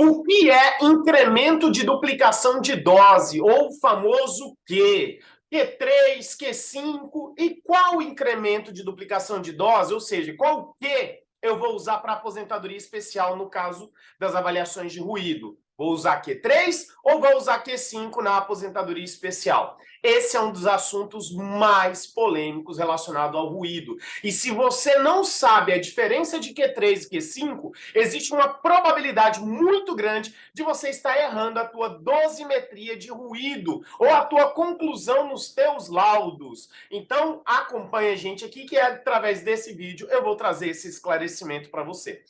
O que é incremento de duplicação de dose, ou o famoso Q? Q3, Q5, e qual incremento de duplicação de dose, ou seja, qual Q eu vou usar para aposentadoria especial no caso das avaliações de ruído? Vou usar Q3 ou vou usar Q5 na aposentadoria especial? Esse é um dos assuntos mais polêmicos relacionado ao ruído. E se você não sabe a diferença de Q3 e Q5, existe uma probabilidade muito grande de você estar errando a tua dosimetria de ruído ou a tua conclusão nos teus laudos. Então, acompanha a gente aqui que através desse vídeo eu vou trazer esse esclarecimento para você.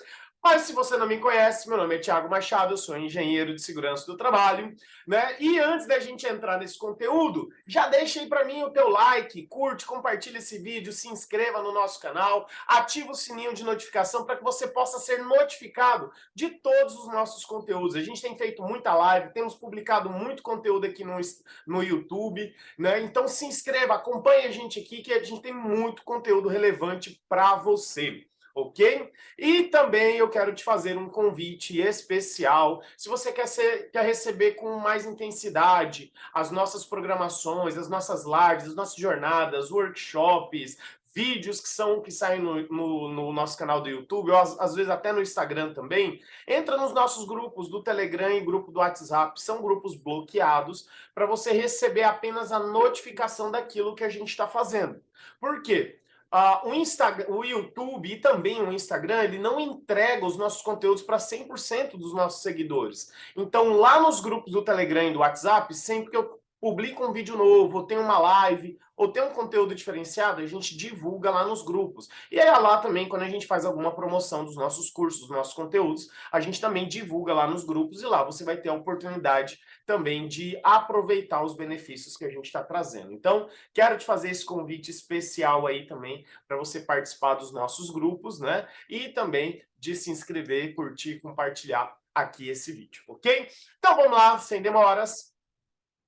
Mas se você não me conhece, meu nome é Thiago Machado, eu sou engenheiro de segurança do trabalho, né? E antes da gente entrar nesse conteúdo, já deixa aí para mim o teu like, curte, compartilha esse vídeo, se inscreva no nosso canal, ativa o sininho de notificação para que você possa ser notificado de todos os nossos conteúdos. A gente tem feito muita live, temos publicado muito conteúdo aqui no YouTube, né? Então se inscreva, acompanhe a gente aqui que a gente tem muito conteúdo relevante para você. Ok? E também eu quero te fazer um convite especial. Se você quer receber com mais intensidade as nossas programações, as nossas lives, as nossas jornadas, workshops, vídeos que saem no nosso canal do YouTube, ou às vezes até no Instagram também, entra nos nossos grupos do Telegram e grupo do WhatsApp. São grupos bloqueados para você receber apenas a notificação daquilo que a gente está fazendo. Por quê? O YouTube e também o Instagram, ele não entrega os nossos conteúdos para 100% dos nossos seguidores. Então, lá nos grupos do Telegram e do WhatsApp, sempre que eu publico um vídeo novo, ou tem uma live, ou tem um conteúdo diferenciado, a gente divulga lá nos grupos. E aí lá também, quando a gente faz alguma promoção dos nossos cursos, dos nossos conteúdos, a gente também divulga lá nos grupos e lá você vai ter a oportunidade também de aproveitar os benefícios que a gente está trazendo. Então, quero te fazer esse convite especial aí também para você participar dos nossos grupos, né? E também de se inscrever, curtir, compartilhar aqui esse vídeo, ok? Então vamos lá, sem demoras,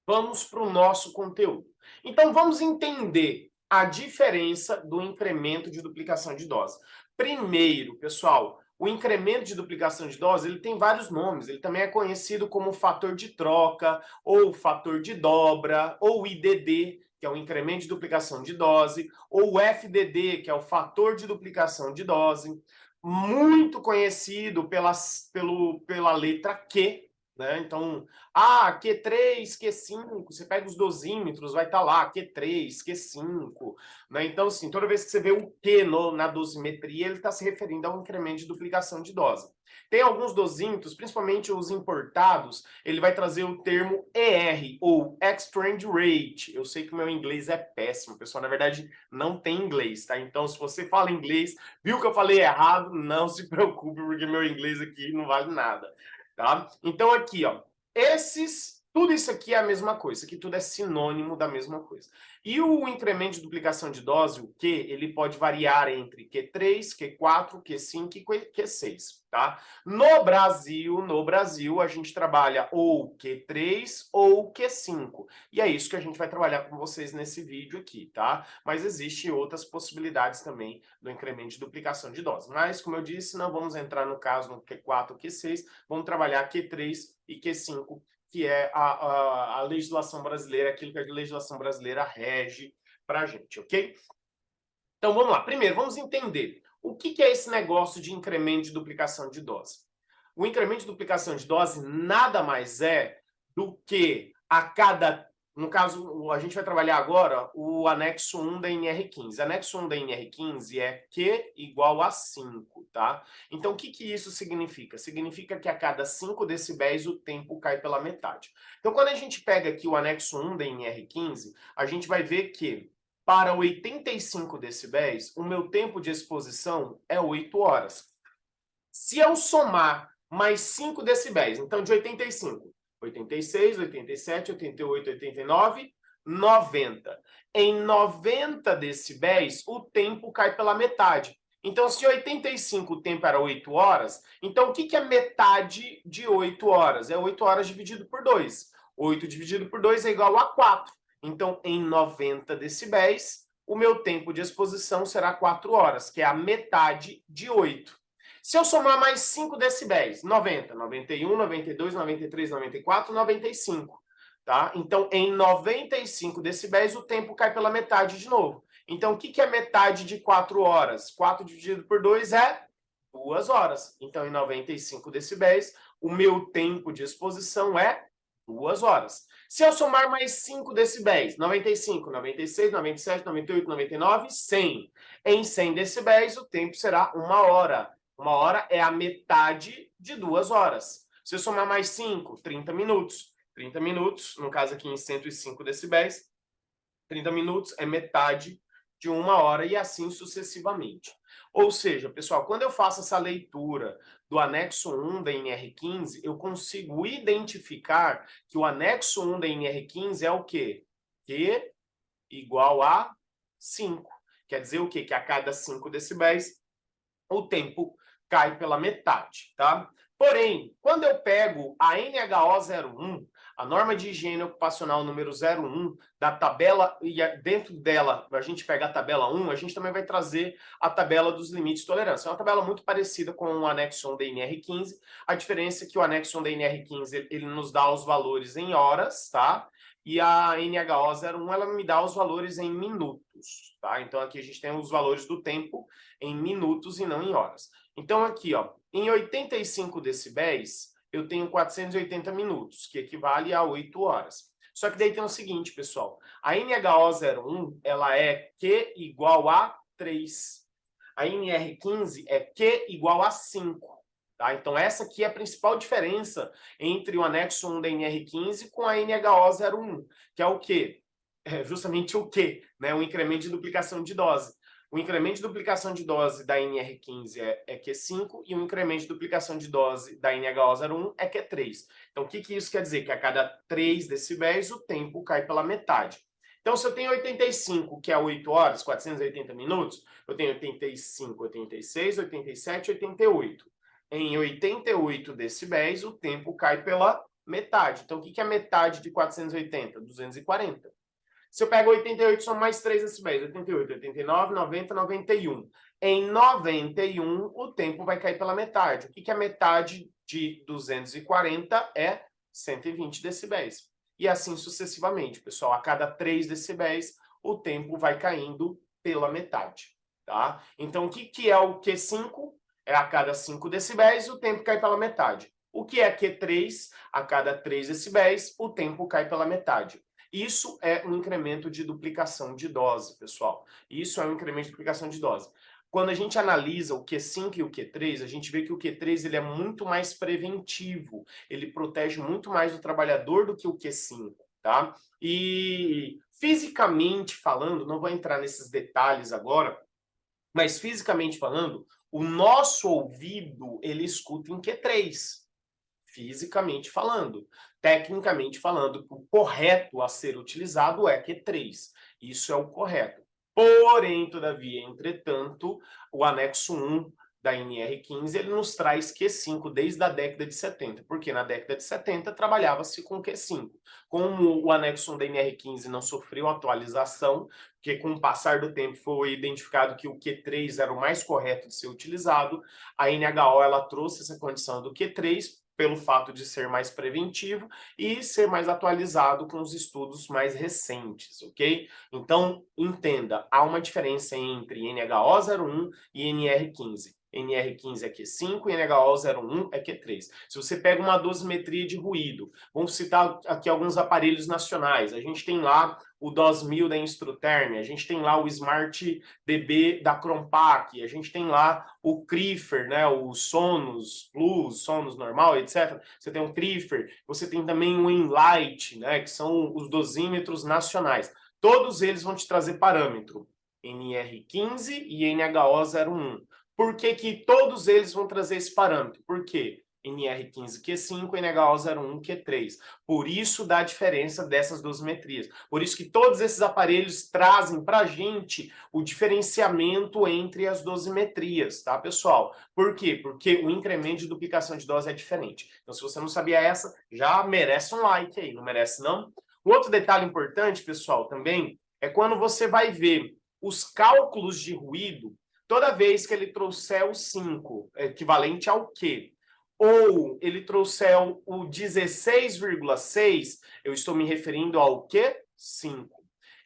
vamos para o nosso conteúdo. Então vamos entender a diferença do incremento de duplicação de dose. Primeiro, pessoal, o incremento de duplicação de dose, ele tem vários nomes. Ele também é conhecido como fator de troca, ou fator de dobra, ou IDD, que é o incremento de duplicação de dose, ou o FDD, que é o fator de duplicação de dose. Muito conhecido pela letra Q, né? Então, Q3, Q5, você pega os dosímetros, vai estar lá, Q3, Q5, né? Então, assim, toda vez que você vê o Q na dosimetria, ele está se referindo ao incremento de duplicação de dose. Tem alguns dosímetros, principalmente os importados, ele vai trazer o termo ER, ou Exchange Rate. Eu sei que o meu inglês é péssimo, pessoal, na verdade, não tem inglês, tá? Então, se você fala inglês, viu que eu falei errado, não se preocupe, porque meu inglês aqui não vale nada. Tá? Então aqui, ó, tudo isso aqui é a mesma coisa, isso aqui tudo é sinônimo da mesma coisa. E o incremento de duplicação de dose, o Q, ele pode variar entre Q3, Q4, Q5 e Q6, tá? No Brasil, a gente trabalha ou Q3 ou Q5. E é isso que a gente vai trabalhar com vocês nesse vídeo aqui, tá? Mas existem outras possibilidades também do incremento de duplicação de dose. Mas, como eu disse, não vamos entrar no caso no Q4 ou Q6, vamos trabalhar Q3 e Q5, que é a legislação brasileira, aquilo que a legislação brasileira rege para a gente, ok? Então vamos lá. Primeiro, vamos entender o que é esse negócio de incremento de duplicação de dose. O incremento de duplicação de dose nada mais é do que a cada... No caso, a gente vai trabalhar agora o anexo 1 da NR15. Anexo 1 da NR15 é Q igual a 5, tá? Então, o que isso significa? Significa que a cada 5 decibéis o tempo cai pela metade. Então, quando a gente pega aqui o anexo 1 da NR15, a gente vai ver que para 85 decibéis, o meu tempo de exposição é 8 horas. Se eu somar mais 5 decibéis, então de 85, 86, 87, 88, 89, 90. Em 90 decibéis, o tempo cai pela metade. Então, se 85 o tempo era 8 horas, então o que é metade de 8 horas? É 8 horas dividido por 2. 8 dividido por 2 é igual a 4. Então, em 90 decibéis, o meu tempo de exposição será 4 horas, que é a metade de 8. Se eu somar mais 5 decibéis, 90, 91, 92, 93, 94, 95. Tá? Então, em 95 decibéis, o tempo cai pela metade de novo. Então, o que é metade de 4 horas? 4 dividido por 2 é 2 horas. Então, em 95 decibéis, o meu tempo de exposição é 2 horas. Se eu somar mais 5 decibéis, 95, 96, 97, 98, 99, 100. Em 100 decibéis, o tempo será 1 hora. 1 hora é a metade de 2 horas. Se eu somar mais 5, 30 minutos. 30 minutos, no caso aqui em 105 decibéis, 30 minutos é metade de 1 hora e assim sucessivamente. Ou seja, pessoal, quando eu faço essa leitura do anexo 1 da NR15, eu consigo identificar que o anexo 1 da NR15 é o quê? Q igual a 5. Quer dizer o quê? Que a cada 5 decibéis, o tempo cai pela metade, tá? Porém, quando eu pego a NHO01, a norma de higiene ocupacional número 01, da tabela, e dentro dela a gente pega a tabela 1, a gente também vai trazer a tabela dos limites de tolerância. É uma tabela muito parecida com o anexo 1 da NR15, a diferença é que o anexo 1 da NR15 ele nos dá os valores em horas, tá? E a NHO01 ela me dá os valores em minutos, tá? Então aqui a gente tem os valores do tempo em minutos e não em horas. Então aqui, ó, em 85 decibéis, eu tenho 480 minutos, que equivale a 8 horas. Só que daí tem o seguinte, pessoal, a NHO01, ela é Q igual a 3. A NR15 é Q igual a 5. Tá? Então, essa aqui é a principal diferença entre o anexo 1 da NR15 com a NHO01, que é o quê? É justamente o quê? Né? O incremento de duplicação de dose. O incremento de duplicação de dose da NR15 é Q5 e o incremento de duplicação de dose da NHO01 é Q3. Então, o que isso quer dizer? Que a cada 3 decibéis o tempo cai pela metade. Então, se eu tenho 85, que é 8 horas, 480 minutos, eu tenho 85, 86, 87, 88. Em 88 decibéis, o tempo cai pela metade. Então, o que é metade de 480? 240. Se eu pego 88, são mais 3 decibéis. 88, 89, 90, 91. Em 91, o tempo vai cair pela metade. O que é metade de 240? É 120 decibéis. E assim sucessivamente, pessoal. A cada 3 decibéis, o tempo vai caindo pela metade. Tá? Então, o que é o Q5? É a cada 5 decibéis, o tempo cai pela metade. O que é Q3? A cada 3 decibéis, o tempo cai pela metade. Isso é um incremento de duplicação de dose, pessoal. Isso é um incremento de duplicação de dose. Quando a gente analisa o Q5 e o Q3, a gente vê que o Q3 ele é muito mais preventivo. Ele protege muito mais o trabalhador do que o Q5, tá? E fisicamente falando, não vou entrar nesses detalhes agora, mas fisicamente falando, o nosso ouvido, ele escuta em Q3. Fisicamente falando. Tecnicamente falando, o correto a ser utilizado é Q3. Isso é o correto. Porém, todavia, entretanto, o anexo 1 da NR15, ele nos traz Q5 desde a década de 70, porque na década de 70 trabalhava-se com Q5. Como o anexo 1 da NR15 não sofreu atualização, porque com o passar do tempo foi identificado que o Q3 era o mais correto de ser utilizado, a NHO ela trouxe essa condição do Q3 pelo fato de ser mais preventivo e ser mais atualizado com os estudos mais recentes, ok? Então, entenda, há uma diferença entre NHO01 e NR15. NR15 é Q5 e NHO01 é Q3. Se você pega uma dosimetria de ruído, vamos citar aqui alguns aparelhos nacionais. A gente tem lá o DOS 1000 da Instruterm, a gente tem lá o Smart DB da Crompac, a gente tem lá o Crifer, né, o Sonos Plus, Sonos normal, etc. Você tem o Crifer, você tem também o Enlight, né, que são os dosímetros nacionais. Todos eles vão te trazer parâmetro NR15 e NHO01. Por que todos eles vão trazer esse parâmetro? Por quê? NR15 Q5 e NHO01 Q3. Por isso dá a diferença dessas dosimetrias. Por isso que todos esses aparelhos trazem para a gente o diferenciamento entre as dosimetrias, tá, pessoal? Por quê? Porque o incremento de duplicação de dose é diferente. Então, se você não sabia essa, já merece um like aí, não merece não? Um outro detalhe importante, pessoal, também, é quando você vai ver os cálculos de ruído. toda vez que ele trouxer o 5, equivalente ao quê? Ou ele trouxer o 16,6, eu estou me referindo ao quê? 5.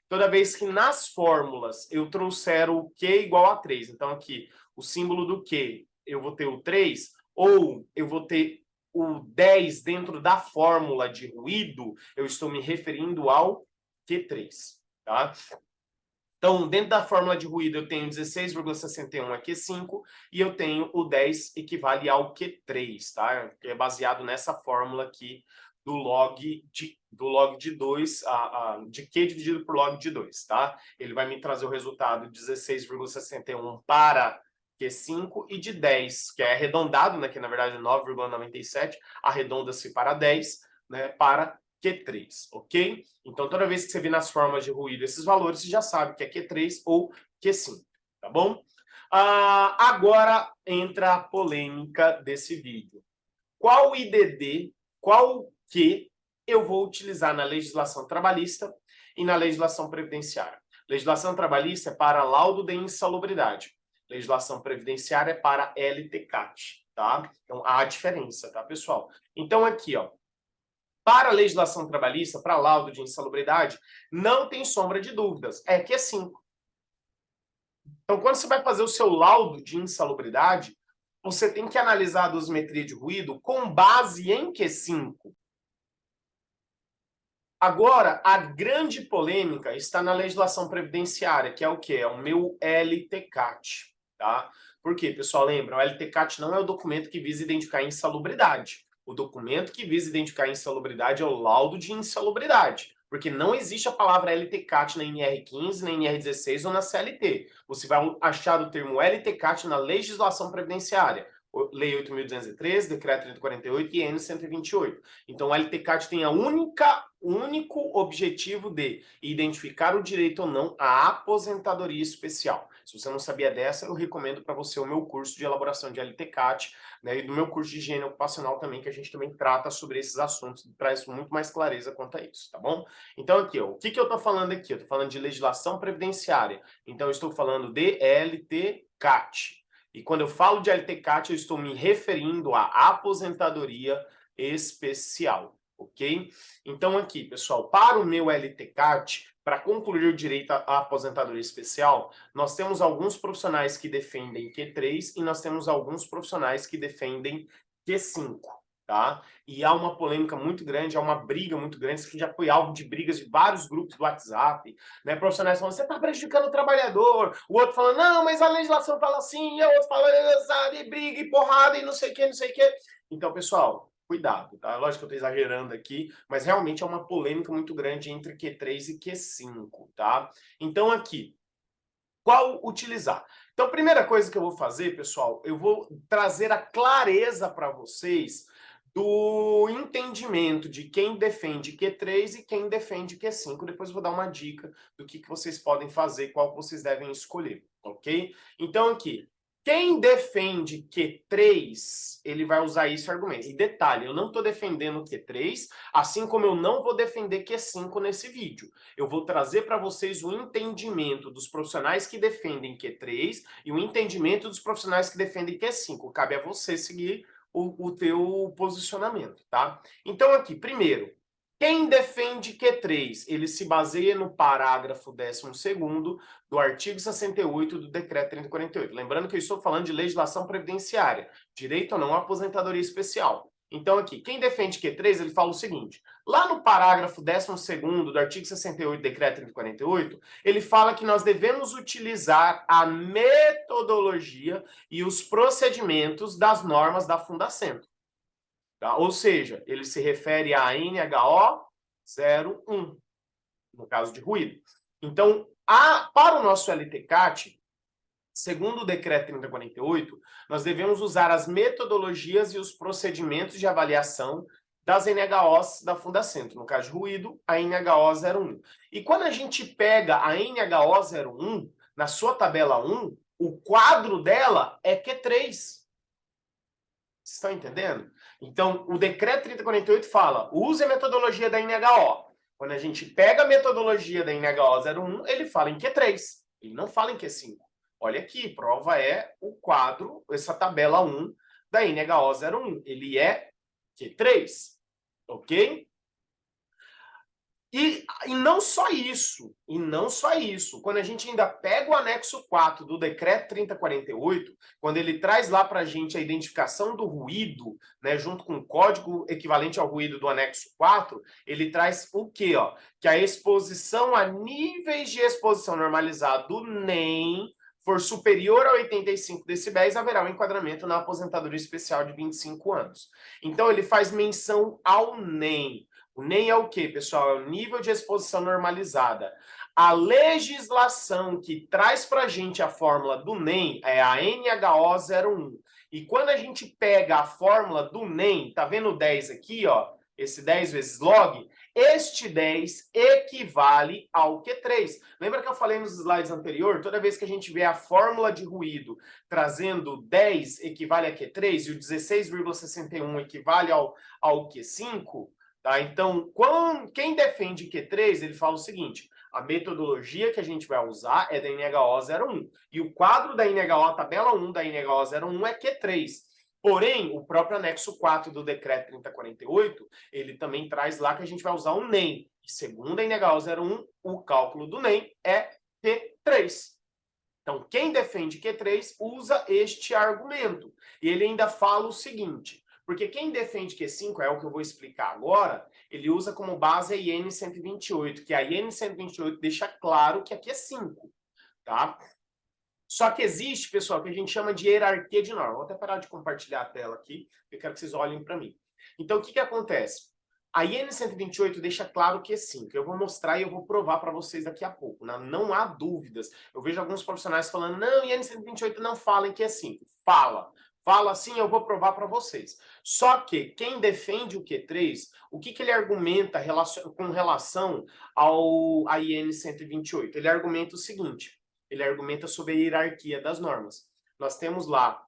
Toda vez que nas fórmulas eu trouxer o Q igual a 3, então aqui, o símbolo do Q, eu vou ter o 3, ou eu vou ter o 10 dentro da fórmula de ruído, eu estou me referindo ao Q3, tá? Então, dentro da fórmula de ruído, eu tenho 16,61 a Q5 e eu tenho o 10 equivale ao Q3, tá? Que é baseado nessa fórmula aqui do log de 2, de Q dividido por log de 2, tá? Ele vai me trazer o resultado de 16,61 para Q5 e de 10, que é arredondado, né? Que na verdade é 9,97, arredonda-se para 10, né? Para Q3, ok? Então, toda vez que você vê nas formas de ruído esses valores, você já sabe que é Q3 ou Q5, tá bom? Agora entra a polêmica desse vídeo. Qual IDD, qual Q eu vou utilizar na legislação trabalhista e na legislação previdenciária? Legislação trabalhista é para laudo de insalubridade. Legislação previdenciária é para LTCAT, tá? Então, há a diferença, tá, pessoal? Então, aqui, ó, para a legislação trabalhista, para laudo de insalubridade, não tem sombra de dúvidas, é Q5. Então, quando você vai fazer o seu laudo de insalubridade, você tem que analisar a dosimetria de ruído com base em Q5. Agora, a grande polêmica está na legislação previdenciária, que é o quê? É o meu LTCAT, tá? Por quê, pessoal? Lembra, o LTCAT não é o documento que visa identificar insalubridade. O documento que visa identificar insalubridade é o laudo de insalubridade, porque não existe a palavra LTCAT na NR15, na NR16 ou na CLT. Você vai achar o termo LTCAT na legislação previdenciária. Lei 8.213, Decreto 3048 e N 128. Então, o LTCAT tem o único objetivo de identificar o direito ou não à aposentadoria especial. Se você não sabia dessa, eu recomendo para você o meu curso de elaboração de LTCAT, né, e do meu curso de higiene ocupacional também, que a gente também trata sobre esses assuntos, traz muito mais clareza quanto a isso, tá bom? Então, aqui, ó, o que eu estou falando aqui? Eu estou falando de legislação previdenciária. Então, eu estou falando de LTCAT. E quando eu falo de LTCAT, eu estou me referindo à aposentadoria especial, ok? Então aqui, pessoal, para o meu LTCAT, para concluir o direito à aposentadoria especial, nós temos alguns profissionais que defendem Q3 e nós temos alguns profissionais que defendem Q5. Tá? E há uma polêmica muito grande, há uma briga muito grande, isso aqui já foi alvo de brigas de vários grupos do WhatsApp, né? Profissionais falando, você está prejudicando o trabalhador, o outro falando, não, mas a legislação fala assim, e o outro falando, e briga, e porrada, e não sei o que, não sei o que. Então, pessoal, cuidado, tá? Lógico que eu estou exagerando aqui, mas realmente é uma polêmica muito grande entre Q3 e Q5, tá? Então, aqui, qual utilizar? Então, a primeira coisa que eu vou fazer, pessoal, eu vou trazer a clareza para vocês do entendimento de quem defende Q3 e quem defende Q5. Depois eu vou dar uma dica do que vocês podem fazer, qual vocês devem escolher, ok? Então, aqui, quem defende Q3, ele vai usar esse argumento. E detalhe, eu não estou defendendo Q3, assim como eu não vou defender Q5 nesse vídeo. Eu vou trazer para vocês o entendimento dos profissionais que defendem Q3 e o entendimento dos profissionais que defendem Q5. Cabe a você seguir o teu posicionamento, tá? Então aqui, primeiro, quem defende Q3, ele se baseia no parágrafo 12º do artigo 68 do Decreto 3048. Lembrando que eu estou falando de legislação previdenciária, direito ou não à aposentadoria especial. Então aqui, quem defende Q3, ele fala o seguinte, lá no parágrafo 12º do artigo 68 do Decreto 3048, ele fala que nós devemos utilizar a metodologia e os procedimentos das normas da Fundacentro. Tá? Ou seja, ele se refere à NHO 01, no caso de ruído. Então, para o nosso LTCAT, segundo o Decreto 3048, nós devemos usar as metodologias e os procedimentos de avaliação das NHOs da Fundacentro. No caso de ruído, a NHO 01. E quando a gente pega a NHO 01, na sua tabela 1, o quadro dela é Q3. Vocês estão entendendo? Então, o Decreto 3048 fala, use a metodologia da NHO. Quando a gente pega a metodologia da NHO 01, ele fala em Q3. Ele não fala em Q5. Olha aqui, prova é o quadro, essa tabela 1 da NHO01. Ele é Q3, ok? E não só isso, quando a gente ainda pega o anexo 4 do decreto 3048, quando ele traz lá para a gente a identificação do ruído, né, junto com o código equivalente ao ruído do anexo 4, ele traz o quê? Ó? Que a exposição a níveis de exposição normalizada do NEM for superior a 85 decibéis, haverá um enquadramento na aposentadoria especial de 25 anos. Então, ele faz menção ao NEM. O NEM é o quê, pessoal? É o nível de exposição normalizada. A legislação que traz para a gente a fórmula do NEM é a NHO01. E quando a gente pega a fórmula do NEM, tá vendo o 10 aqui, ó? Esse 10 vezes log, este 10 equivale ao Q3. Lembra que eu falei nos slides anteriores? Toda vez que a gente vê a fórmula de ruído trazendo 10 equivale a Q3 e o 16,61 equivale ao Q5, tá? Então, quem defende Q3, ele fala o seguinte: a metodologia que a gente vai usar é da NHO01. E o quadro da NHO, a tabela 1 da NHO01 é Q3. Porém, o próprio anexo 4 do decreto 3048, ele também traz lá que a gente vai usar o NEM. E segundo a NHO01, o cálculo do NEM é Q3. Então, quem defende Q3 usa este argumento. E ele ainda fala o seguinte: porque quem defende Q5, é o que eu vou explicar agora, ele usa como base a IN 128, que a IN 128 deixa claro que é Q5, tá? Só que existe, pessoal, o que a gente chama de hierarquia de norma. Vou até parar de compartilhar a tela aqui, eu quero que vocês olhem para mim. Então, o que acontece? A IN 128 deixa claro que é 5. Eu vou mostrar e eu vou provar para vocês daqui a pouco, né? Não há dúvidas. Eu vejo alguns profissionais falando, não, IN 128 não fala em que é 5. Fala. Fala sim, eu vou provar para vocês. Só que quem defende o Q3, o que ele argumenta com relação à IN 128? Ele argumenta o seguinte: ele argumenta sobre a hierarquia das normas. Nós temos lá,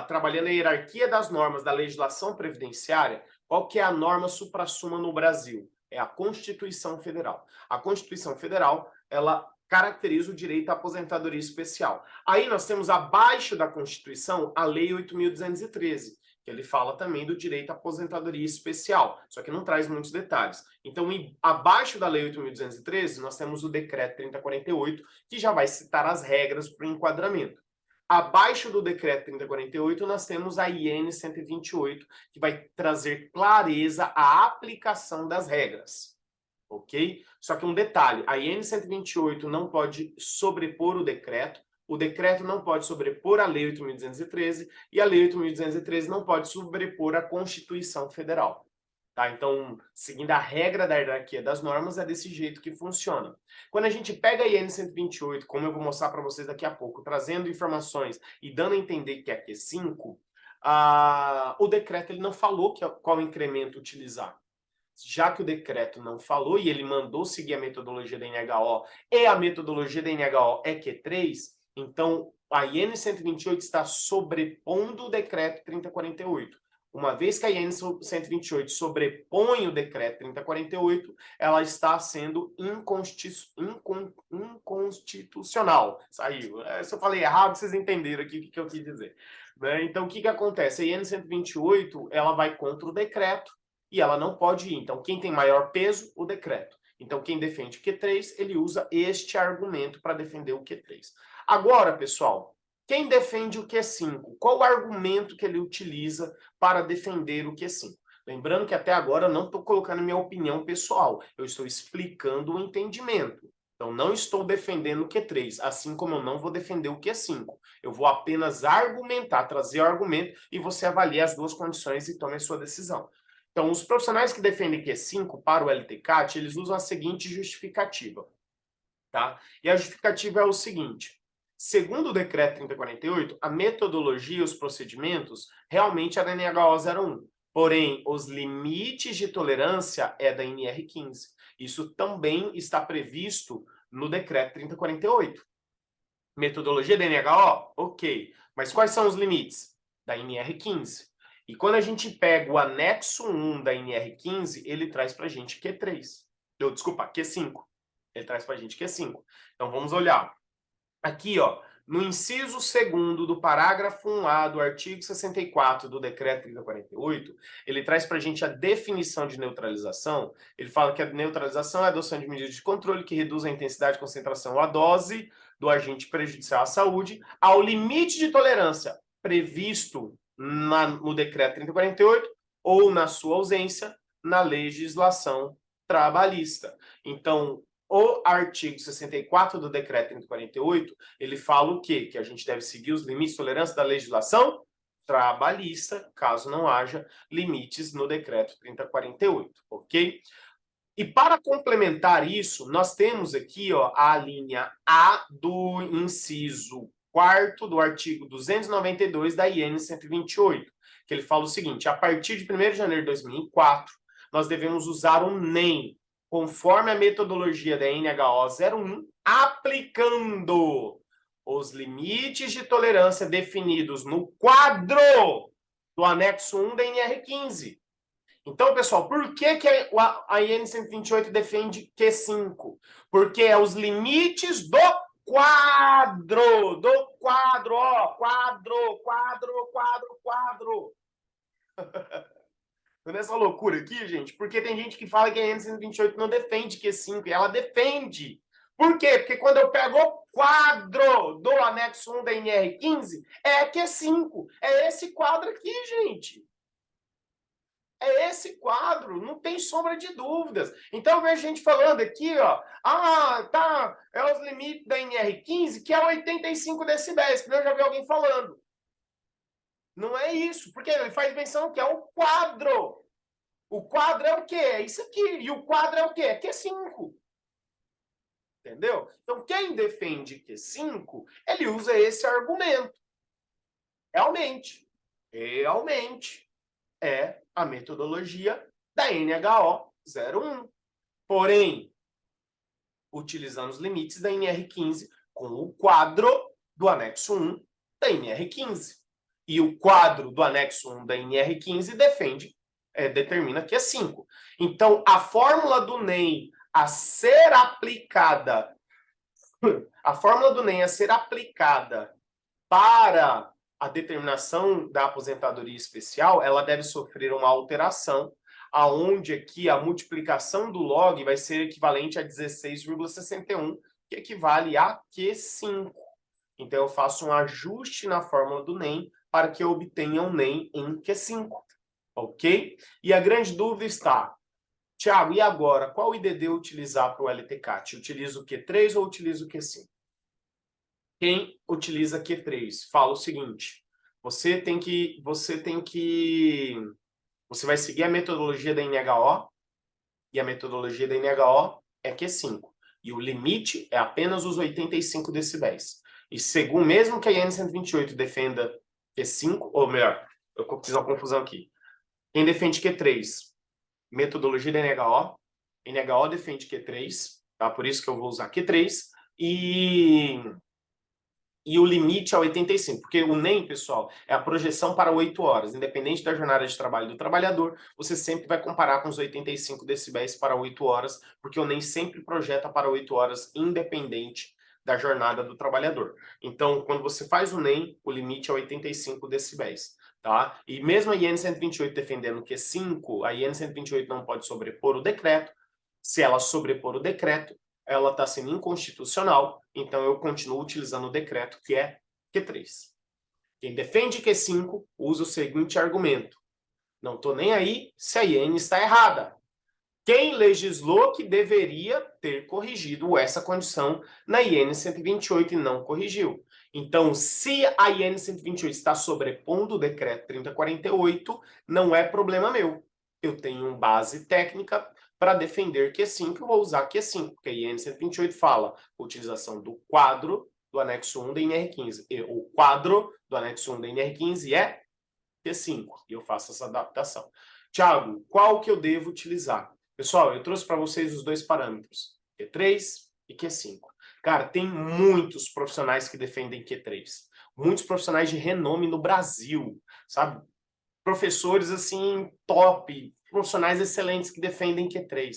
trabalhando a hierarquia das normas da legislação previdenciária, qual que é a norma suprassumo no Brasil? É a Constituição Federal. A Constituição Federal, ela caracteriza o direito à aposentadoria especial. Aí nós temos abaixo da Constituição a Lei 8.213, que ele fala também do direito à aposentadoria especial, só que não traz muitos detalhes. Então, abaixo da Lei 8.213, nós temos o Decreto 3048, que já vai citar as regras para o enquadramento. Abaixo do Decreto 3048, nós temos a IN 128, que vai trazer clareza à aplicação das regras. Ok? Só que um detalhe, a IN 128 não pode sobrepor o decreto não pode sobrepor a Lei 8.213 e a Lei 8.213 não pode sobrepor a Constituição Federal. Tá? Então, seguindo a regra da hierarquia das normas, é desse jeito que funciona. Quando a gente pega a IN 128, como eu vou mostrar para vocês daqui a pouco, trazendo informações e dando a entender que é Q5, o decreto ele não falou qual incremento utilizar. Já que o decreto não falou e ele mandou seguir a metodologia da NHO e a metodologia da NHO é Q3, então a IN 128 está sobrepondo o decreto 3048. Uma vez que a IN 128 sobrepõe o decreto 3048, ela está sendo inconstitucional. Saiu. Se eu falei errado, vocês entenderam aqui o que eu quis dizer. Então, o que acontece? A IN 128 ela vai contra o decreto, e ela não pode ir. Então, quem tem maior peso? O decreto. Então, quem defende o Q3, ele usa este argumento para defender o Q3. Agora, pessoal, quem defende o Q5? Qual o argumento que ele utiliza para defender o Q5? Lembrando que até agora eu não estou colocando minha opinião pessoal, eu estou explicando o entendimento. Então, não estou defendendo o Q3, assim como eu não vou defender o Q5. Eu vou apenas argumentar, trazer o argumento, e você avalia as duas condições e tome a sua decisão. Então, os profissionais que defendem Q5 para o LTCAT, eles usam a seguinte justificativa, tá? E a justificativa é o seguinte: segundo o decreto 3048, a metodologia e os procedimentos realmente é da NHO01, porém, os limites de tolerância é da NR15. Isso também está previsto no decreto 3048. Metodologia da NHO? Ok. Mas quais são os limites? Da NR15. E quando a gente pega o anexo 1 da NR15, ele traz para a gente Q3. Desculpa, Q5. Ele traz para a gente Q5. Então, vamos olhar. Aqui, ó, no inciso 2º do parágrafo 1A do artigo 64 do decreto 3048, ele traz para a gente a definição de neutralização. Ele fala que a neutralização é a adoção de medidas de controle que reduzem a intensidade, concentração ou a dose do agente prejudicial à saúde ao limite de tolerância previsto no decreto 3048 ou, na sua ausência, na legislação trabalhista. Então, o artigo 64 do decreto 3048, ele fala o quê? Que a gente deve seguir os limites de tolerância da legislação trabalhista, caso não haja limites no decreto 3048, ok? E para complementar isso, nós temos aqui, ó, a linha A do inciso 4º do artigo 292 da IN 128, que ele fala o seguinte: a partir de 1º de janeiro de 2004, nós devemos usar o NEM, conforme a metodologia da NHO 01, aplicando os limites de tolerância definidos no quadro do anexo 1 da NR15. Então, pessoal, por que a IN 128 defende Q5? Porque é os limites do quadro, ó, quadro. Nessa loucura aqui, gente, porque tem gente que fala que a IN 128 não defende Q5, e ela defende. Por quê? Porque quando eu pego o quadro do anexo 1 da NR15, é Q5. É esse quadro aqui, gente. É esse quadro, não tem sombra de dúvidas. Então, eu vejo gente falando aqui, ó, tá, é os limites da NR15, que é 85 decibéis, que eu já vi alguém falando. Não é isso, porque ele faz menção que é o quadro. O quadro é o quê? É isso aqui. E o quadro é o quê? É Q5. Entendeu? Então, quem defende Q5, ele usa esse argumento. Realmente é a metodologia da NHO 01. Porém, utilizando os limites da NR15 com o quadro do anexo 1 da NR15. E o quadro do anexo 1 da NR15 determina que é 5. Então, a fórmula do NEM a ser aplicada para a determinação da aposentadoria especial, ela deve sofrer uma alteração, aonde aqui a multiplicação do log vai ser equivalente a 16,61, que equivale a Q5. Então, eu faço um ajuste na fórmula do NEM para que eu obtenha um NEM em Q5, ok? E a grande dúvida está, Tiago, e agora? Qual IDD utilizar para o LTCAT? Utilizo o Q3 ou utilizo o Q5? Quem utiliza Q3 fala o seguinte: você vai seguir a metodologia da NHO, e a metodologia da NHO é Q5. E o limite é apenas os 85 decibéis. E segundo, mesmo que a IN 128 defenda Q5, ou melhor, eu fiz uma confusão aqui. Quem defende Q3? Metodologia da NHO. NHO defende Q3, tá? Por isso que eu vou usar Q3. E o limite é 85, porque o NEM, pessoal, é a projeção para 8 horas. Independente da jornada de trabalho do trabalhador, você sempre vai comparar com os 85 decibéis para 8 horas, porque o NEM sempre projeta para 8 horas, independente da jornada do trabalhador. Então, quando você faz o NEM, o limite é 85 decibéis. Tá? E mesmo a IN 128 defendendo que é 5, a IN 128 não pode sobrepor o decreto. Se ela sobrepor o decreto, ela está sendo inconstitucional, então eu continuo utilizando o decreto que é Q3. Quem defende Q5 usa o seguinte argumento: não estou nem aí se a IN está errada. Quem legislou que deveria ter corrigido essa condição na IN 128 e não corrigiu. Então, se a IN 128 está sobrepondo o decreto 3048, não é problema meu. Eu tenho base técnica para defender Q5, eu vou usar Q5, porque a IN 128 fala utilização do quadro do anexo 1 da NR15. E o quadro do anexo 1 da NR15 é Q5, e eu faço essa adaptação. Tiago, qual que eu devo utilizar? Pessoal, eu trouxe para vocês os dois parâmetros, Q3 e Q5. Cara, tem muitos profissionais que defendem Q3. Muitos profissionais de renome no Brasil, sabe? Professores, assim, top, profissionais excelentes que defendem Q3.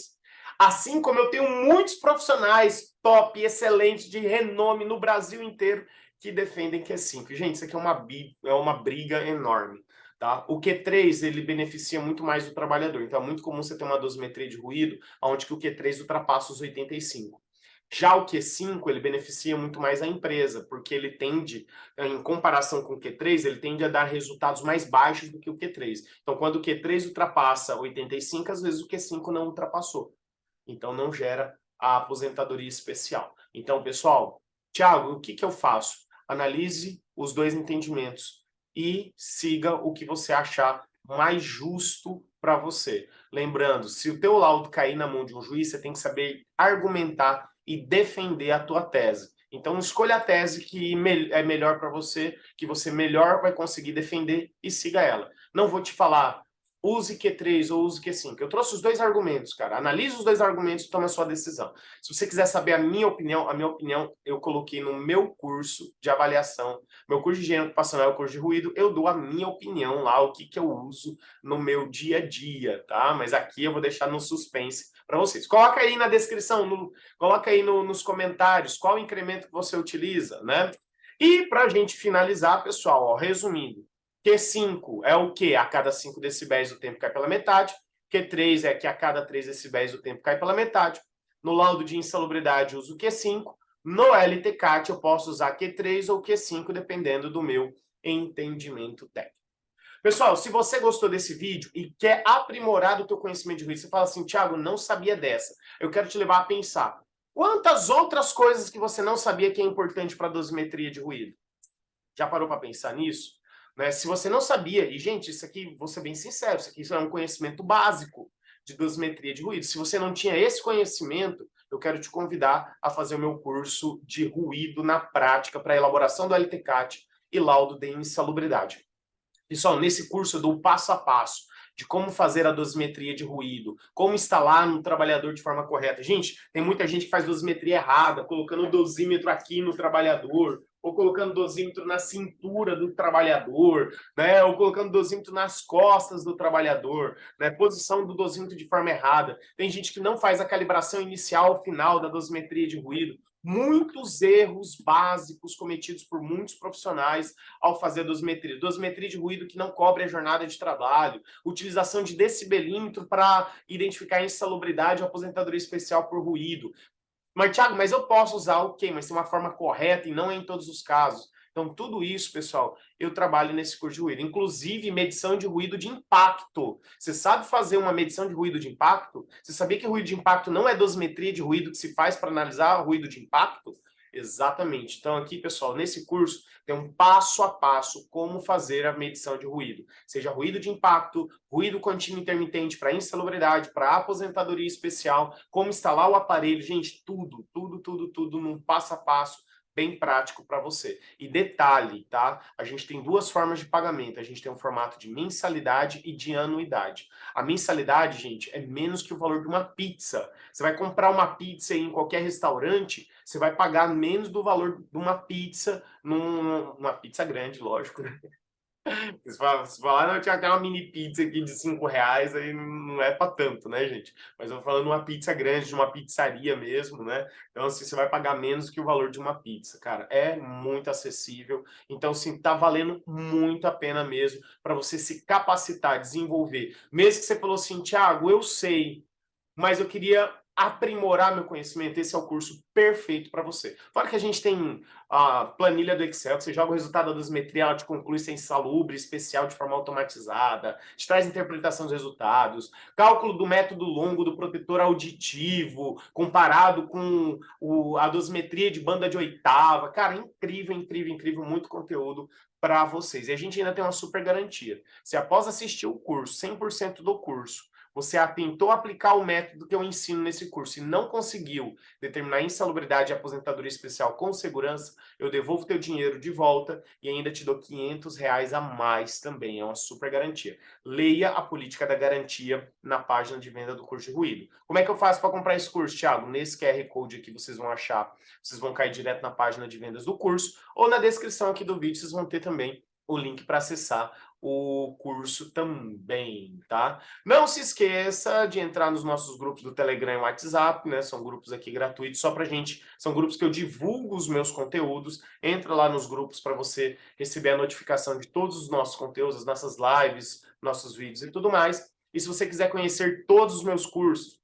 Assim como eu tenho muitos profissionais top, excelentes, de renome no Brasil inteiro, que defendem Q5. Gente, isso aqui é uma briga enorme. Tá? O Q3 ele beneficia muito mais o trabalhador, então é muito comum você ter uma dosimetria de ruído onde que o Q3 ultrapassa os 85. Já o Q5 ele beneficia muito mais a empresa, porque ele tende, em comparação com o Q3, ele tende a dar resultados mais baixos do que o Q3. Então, quando o Q3 ultrapassa 85, às vezes o Q5 não ultrapassou. Então, não gera a aposentadoria especial. Então, pessoal, Thiago, o que eu faço? Analise os dois entendimentos e siga o que você achar mais justo para você. Lembrando, se o teu laudo cair na mão de um juiz, você tem que saber argumentar e defender a tua tese. Então, escolha a tese que é melhor para você, que você melhor vai conseguir defender e siga ela. Não vou te falar use Q3 ou use Q5. Eu trouxe os dois argumentos, cara. Analise os dois argumentos e tome a sua decisão. Se você quiser saber a minha opinião eu coloquei no meu curso de avaliação. Meu curso de higiene ocupacional é o curso de ruído. Eu dou a minha opinião lá, o que eu uso no meu dia a dia, tá? Mas aqui eu vou deixar no suspense para vocês. Coloca aí na descrição, coloca aí nos comentários qual incremento que você utiliza, né? E para a gente finalizar, pessoal, ó, resumindo, Q5 é o que? A cada 5 decibéis o tempo cai pela metade. Q3 é que a cada 3 decibéis o tempo cai pela metade. No laudo de insalubridade eu uso Q5. No LTCAT eu posso usar Q3 ou Q5, dependendo do meu entendimento técnico. Pessoal, se você gostou desse vídeo e quer aprimorar o teu conhecimento de ruído, você fala assim, Thiago, não sabia dessa. Eu quero te levar a pensar. Quantas outras coisas que você não sabia que é importante para a dosimetria de ruído? Já parou para pensar nisso? Né? Se você não sabia, e gente, isso aqui, vou ser bem sincero, isso é um conhecimento básico de dosimetria de ruído. Se você não tinha esse conhecimento, eu quero te convidar a fazer o meu curso de ruído na prática para elaboração do LTCAT e laudo de insalubridade. Pessoal, nesse curso eu dou o passo a passo de como fazer a dosimetria de ruído, como instalar no trabalhador de forma correta. Gente, tem muita gente que faz dosimetria errada, colocando o dosímetro aqui no trabalhador, ou colocando dosímetro na cintura do trabalhador, né? Ou colocando dosímetro nas costas do trabalhador, né? Posição do dosímetro de forma errada. Tem gente que não faz a calibração inicial ou final da dosimetria de ruído. Muitos erros básicos cometidos por muitos profissionais ao fazer a dosimetria. Dosimetria de ruído que não cobre a jornada de trabalho, utilização de decibelímetro para identificar a insalubridade ou aposentadoria especial por ruído. Mas, Thiago, mas eu posso usar o quê? Mas tem uma forma correta e não é em todos os casos. Então, tudo isso, pessoal, eu trabalho nesse curso de ruído. Inclusive, medição de ruído de impacto. Você sabe fazer uma medição de ruído de impacto? Você sabia que ruído de impacto não é dosimetria de ruído que se faz para analisar o ruído de impacto? Exatamente. Então, aqui, pessoal, nesse curso, tem um passo a passo como fazer a medição de ruído. Seja ruído de impacto, ruído contínuo intermitente para insalubridade, para aposentadoria especial, como instalar o aparelho. Gente, tudo num passo a passo bem prático para você. E detalhe, tá? A gente tem duas formas de pagamento. A gente tem um formato de mensalidade e de anuidade. A mensalidade, gente, é menos que o valor de uma pizza. Você vai comprar uma pizza em qualquer restaurante, você vai pagar menos do valor de uma pizza, numa pizza grande, lógico, né? Se falar, não, tinha até uma mini pizza aqui de R$ 5, aí não é para tanto, né, gente? Mas eu tô falando uma pizza grande, de uma pizzaria mesmo, né? Então, assim, você vai pagar menos que o valor de uma pizza, cara. É muito acessível. Então, assim, tá valendo muito a pena mesmo para você se capacitar, desenvolver. Mesmo que você falou assim, Thiago, eu sei, mas eu queria aprimorar meu conhecimento, esse é o curso perfeito para você. Fora que a gente tem a planilha do Excel, que você joga o resultado da dosimetria, ela te conclui se é insalubre, especial de forma automatizada, te traz interpretação dos resultados, cálculo do método longo do protetor auditivo, comparado com a dosimetria de banda de oitava. Cara, incrível, muito conteúdo para vocês. E a gente ainda tem uma super garantia. Se após assistir o curso, 100% do curso, você tentou aplicar o método que eu ensino nesse curso e não conseguiu determinar a insalubridade e aposentadoria especial com segurança, eu devolvo teu dinheiro de volta e ainda te dou R$ 500 a mais também. É uma super garantia. Leia a política da garantia na página de venda do curso de ruído. Como é que eu faço para comprar esse curso, Thiago? Nesse QR Code aqui vocês vão achar, vocês vão cair direto na página de vendas do curso ou na descrição aqui do vídeo vocês vão ter também o link para acessar o curso também, tá? Não se esqueça de entrar nos nossos grupos do Telegram e WhatsApp, né? São grupos aqui gratuitos, só pra gente, são grupos que eu divulgo os meus conteúdos. Entra lá nos grupos para você receber a notificação de todos os nossos conteúdos, as nossas lives, nossos vídeos e tudo mais. E se você quiser conhecer todos os meus curso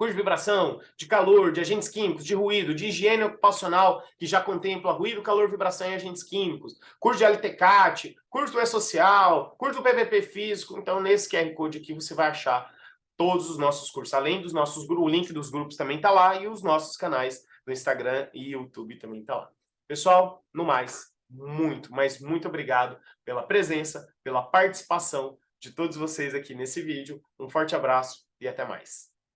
de vibração, de calor, de agentes químicos, de ruído, de higiene ocupacional, que já contempla ruído, calor, vibração e agentes químicos, curso de LTCAT, curso do E-Social, curso do PVP Físico. Então, nesse QR Code aqui, você vai achar todos os nossos cursos, além dos nossos grupos, o link dos grupos também está lá, e os nossos canais do Instagram e YouTube também está lá. Pessoal, no mais, muito, mas muito obrigado pela presença, pela participação de todos vocês aqui nesse vídeo. Um forte abraço e até mais.